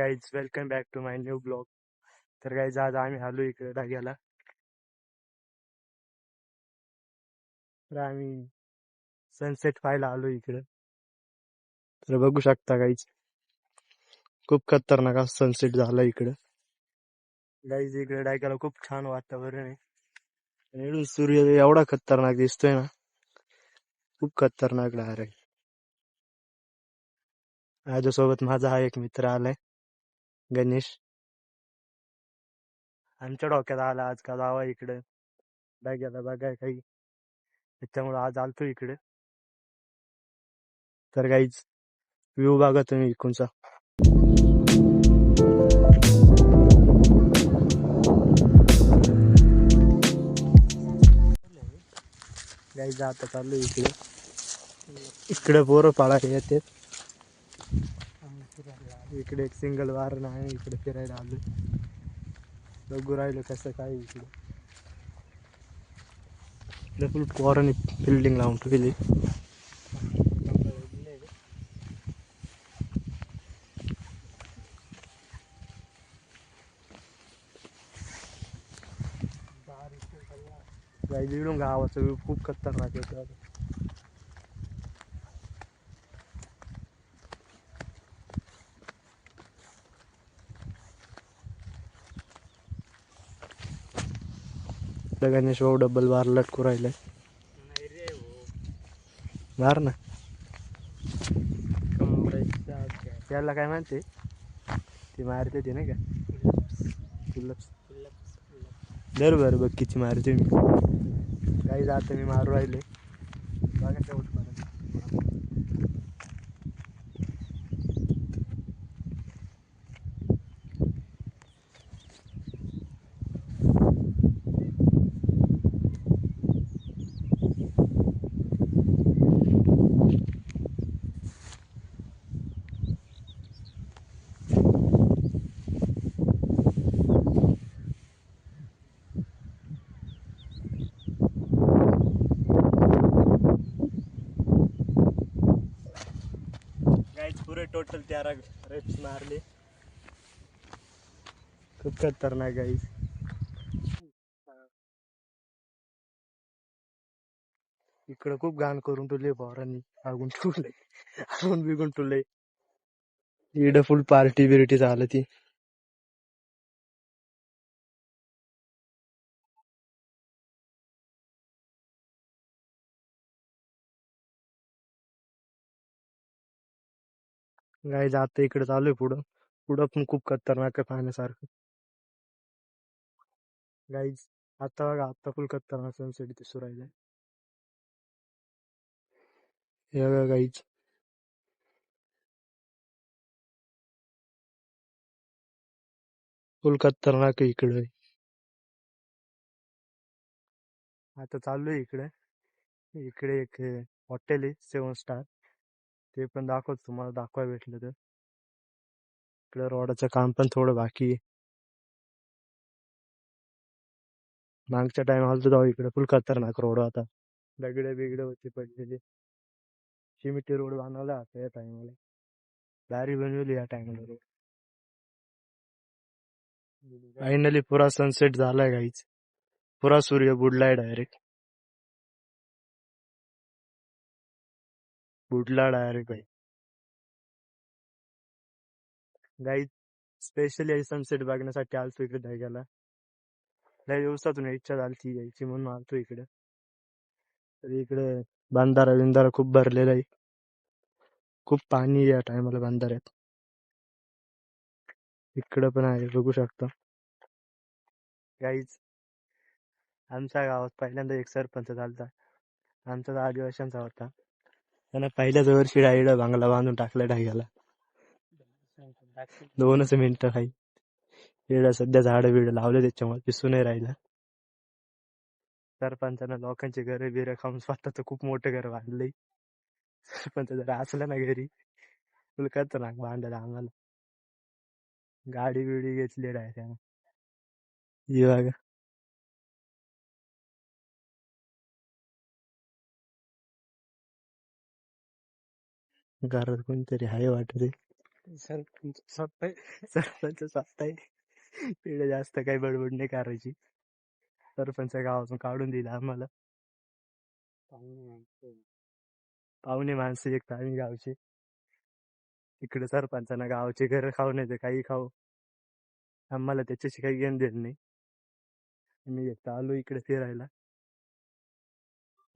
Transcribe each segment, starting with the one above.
Guys welcome back to my new blog. तर guys आज आम्ही आलो इकडे ढाग्याला. तर आम्ही सनसेट पाहायला आलो इकडे. तर बघू शकता गाईज खूप खतरनाक सनसेट झाला इकडे. गाईज इकडे ढाग्याला खूप छान वातावरण आहे. आणि इकडून सूर्य एवढा खतरनाक दिसतोय ना, खूप खतरनाक डायरेक्ट. माझ्यासोबत माझा हा एक मित्र आलाय, गणेश. आमच्या डोक्यात आला आज का जावा इकडे ढाग्याला बघाय काही, त्याच्यामुळे आज आलतो इकडे. तर गाईज व्ह्यू बघा तुम्ही इकडचा. गाईज आता चाललो इकडे. इकडे पोरं पाळायला येते. इकडे एक सिंगल वाहन आहे, इकडे फिरायला आलो. बघू राहिलो कसं काय इकडे. फुल पोरांनी बिल्डिंग लावून ठेवली. इकडून गावाचा व्ह्यू खूप खतरनाक येतो. गणेश भाऊ डबल बार लटकू राहिलाय. मार ना. त्याला काय म्हणते ती मारते ती नाही का, पुलप्स. बरोबर बघ किती मारते मी. काही जात मी मारू राहिले बघा शेवटपर्यंत. गाईज पुरे टोटल 13 रेप्स मारले. खूप खतरनाक गाईज. इकडं खूप घाण करून ठेवले पोरांनी, आगून ठेवले, आगून बिगून ठेवले. इकडं फुल पार्टी बिर्टी झालं ती. गाईज आता इकडे चालू आहे. पुढं पुढं पण खूप खतरनाक आहे पाहण्यासारखं. गाईज आता बघा, आता फुल खतरनाक सनसेट दिसू राहिलाय. हे बघा गाईज, फुल खतरनाक आहे इकडे. आता चालू आहे इकडे. इकडे एक हॉटेल आहे 7 स्टार, ते पण दाखवतो तुम्हाला, दाखवाय भेटलं तर. इकडे रोडाचं काम पण थोडं बाकी आहे. मागच्या टाइम आलो तर जाऊ इकडे फुल खतरनाक रोड होता. दगडे बिगडे होते पडलेले. सिमेंट रोड बनवला आता या टाइमला. दारी बनवली या टाइमला रोड. फायनली पुरा सनसेट झालाय गाईच. पुरा सूर्य बुडलाय डायरेक्ट. बुडला डायरेक्ट भाई. गाईज स्पेशली सनसेट बघण्यासाठी आलतो इकडे ढगाला. लय दिवसातून इच्छा झाली ती यायची म्हणून आलतो इकडे. तर इकडे बंधारा बिंधारा खूप भरलेला आहे. खूप पाणी या टायमाला बंधाऱ्यात. इकडे पण आहे, बघू शकता. गाईज आमच्या गावात पहिल्यांदा एक सरपंच झालता. आमचा आदिवासींचा होता. त्यानं पहिल्याच वर्षी डायरेक्ट बांगला बांधून टाकला ढाग्याला. 2च मिनिटं काही. इकडे सध्या झाडं बिडं लावले, त्याच्यामुळे दिसून नाही राहिलं. सरपंचानं लोकांची घरं बिरं खाऊन स्वतःच खूप मोठं घर बांधलंय. सरपंच जर असलं ना घरी, तुला खतरनाक बांधायला आम्हाला. गाडी बिडी घेतली डायरेक्ट. हे बघा, घरात कोणतरी आहे वाटत. सरपंच स्वतः सरपंच स्वतः इकडे जास्त काही बडबड नाही करायची. सरपंच गावातून काढून दिला आम्हाला. पाहुणे माणसं एक तर आम्ही गावचे. इकडे सरपंचांना गावाचे घर खाऊ नाही तर काही खाऊ, आम्हाला त्याच्याशी काही घेणं देणं नाही. मी एकटा आलो इकडे फिरायला.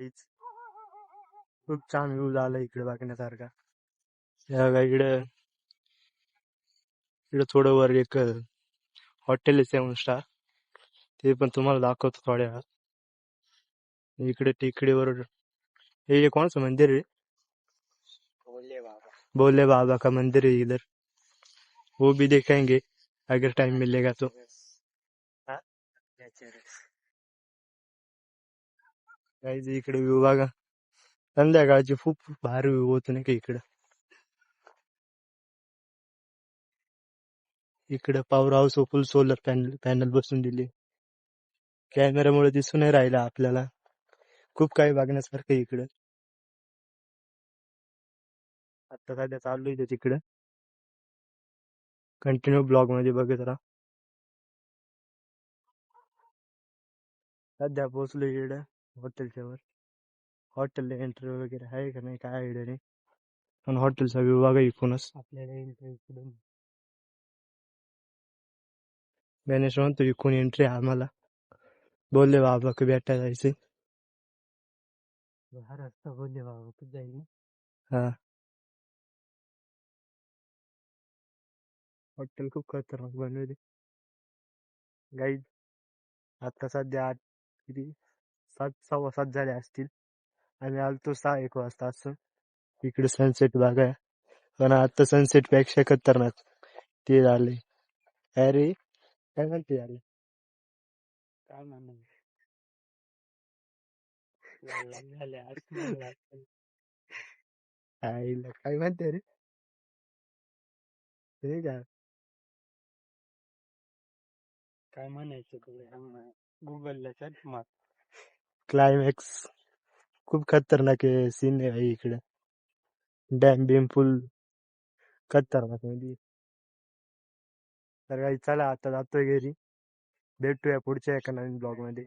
हेच खूप छान व्ह्यू झाला इकडे बघण्यासारखा. या बघा इकडे इकडे थोडं वर एक हॉटेल आहे 7 स्टार, ते पण तुम्हाला दाखवतो थोड्या वेळात. इकडे टेकडीवर हे कोणाचं मंदिर आहे? भोले बाबा का मंदिर है इधर, वो भी देखेंगे अगर टाइम मिलेगा तो. हाँ? काहीच इकडे व्ह्यू बघा, संध्याकाळची खूप भारी व्ह्यू होतो नाही का इकडं. इकडे पॉवर हाऊस फुल सोलर पॅनल पॅनल बसून दिली. कॅमेऱ्यामुळे दिसून नाही राहिला आपल्याला. खूप काही बघण्यासारखं आहे इकडं. आता सध्या चालू आहे तिकडं, कंटिन्यू ब्लॉग मध्ये बघत राहा. सध्या पोहोचलो इकडं हॉटेलच्या वर. हॉटेल एंट्री वगैरे आहे का नाही काय आयडिया नाही, पण हॉटेलचा व्ह्यू बघा इकूनच. आपल्याला एंट्री इकडून गणेश म्हणतो इकून एंट्री आम्हाला. बोलले बाबा की बेटा जायचे. हा रस्ता बोलले बाबा कुठे जाईल. हा, हॉटेल खूप खतरनाक बनवले गाईड. आता सध्या किती 7 7:15 झाले असतील. आम्ही आलतो 6-1 वाजता असं. इकडे सनसेट बघाय, पण आता सनसेट पेक्षा खतरनाक ते झाले. अरे काय म्हणते यार, काय म्हणणार आईला काय म्हणते रे, हे काय म्हणायचं तुला, गुगलला सर्च मार. क्लायमॅक्स खूप खतरनाक सीन आहे भाई इकडे. डॅम बिम फुल खतरनाक मध्ये. तर काही चला आता जातोय घरी, भेटूया पुढच्या एका नवीन ब्लॉग मध्ये.